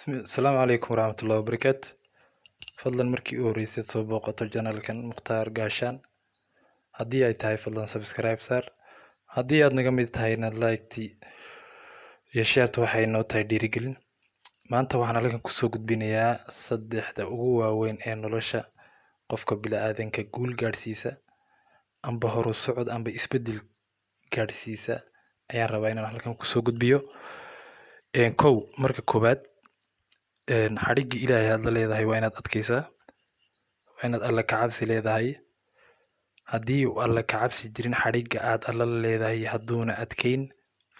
Asalaamu calaykum waraxmatullaahi wabarakaatu. Fadlan markii ugu horeysay soo booqato channelkan Mukhtaar Gaashaan. Haddii ay tahay fadlan subscribe saar. Haddii aad naga mid tahay inaad like iyo share waxay noo tahay dhiirigelin. Maanta waxaan halkan kusoo gudbinayaa saddexda ugu waaweyn ee nolosha qofka bini'aadanka guul gaarsiisa amba horu socod amba isbedel gaarsiisa ayaan rabaa inaan halkan kusoo gudbiyo. Marka koobaad xariga Ilaahay aad la leedahay waa inaad adkaysaa, waa inaad alla ka cabsi leedahay. haddii uu alla ka cabsi jirin xariga aad alla la leedahay hadduuna adkayn,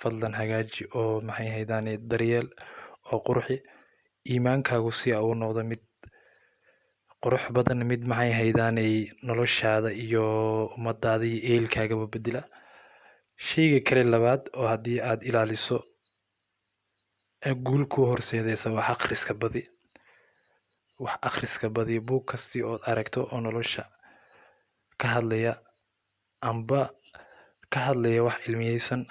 fadlan hagaaji oo maxay haydaan daryeel oo qurxi iimaankaagu si uu noqdo mid qurux badan, mid maxay haydaan noloshaada iyo ummadaada iyo eelkaaga bedela. Shayga kale labaad oo haddii aad ilaaliso guul ku horseedaysa wax akhriska badi buug kasti oo aragto oo nolosha ka hadlaya amba ka hadlaya wax cilmiyeysan.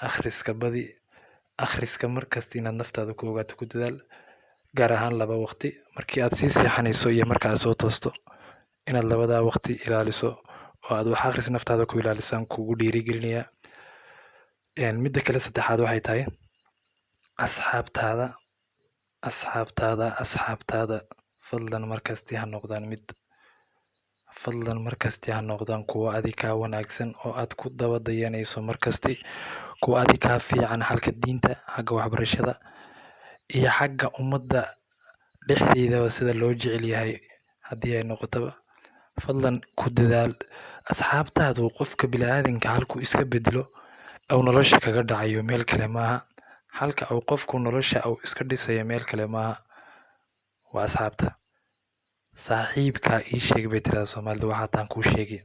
akhriska markasta inaad naftaada ku ogaato ku dadaal, gaar ahaan 2 waqti markii aad sii seexanayso iyo marka aad soo toosto, inaad 2 waqti ilaaliso oo aad wax akhris naftaada ku ilaalisaan kugu dhiirigelinaya. midda kale saddexaad waxay tahay asxaabtaada fadlan markasti ha noqdaan kuwa adiga wanaagsan oo aad ku daba dayanayso markasti, kuwa adiga fiican xalka diinta, xagga waxbarashada iyo xagga ummadda dhexdeedaba sida loo jecel yahay. haddii ay noqotaba fadlan ku dadaal asxaabtaadu. qofka bini'aadanka halkuu iska bedelo oo nolosha kaga dhacayo meel kale maaha, halka uu qofku nolosha uu iska dhisayo meel kale maaha, waa asxaabta. saaxiibka ii sheeg bay tiraahdaa Soomaalidu, waxaa taan kuu sheegay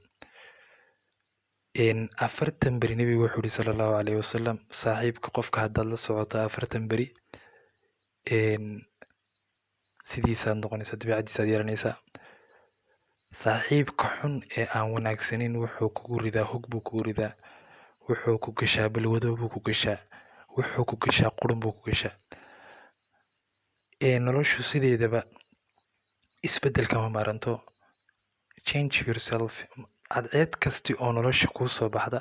40 beri nabigu wuxuu yidhi sallallahu alayhi wasallam, saaxiibka qofka haddaad la socoto 40 beri sidiisaad noqonaysaa, dabeecadiisaad yeelanaysaa. saaxiibka xun ee aan wanaagsanin wuxuu kugu ridaa hog buu kugu ridaa, wuxuu ku gashaa balwado buu ku gashaa, wuxuu ku gashaa qurun buu ku gashaa. noloshu sideedaba isbedelka ma maaranto. Change yourself. cadceed kasti oo nolosha kuu soo baxda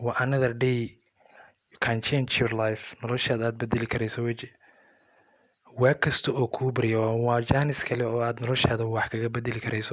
waa another day you can change your life. noloshaada aad bedeli karayso weji. waa kasta oo kuu baryo waa jaanis kale oo aad noloshaada wax kaga bedeli karayso.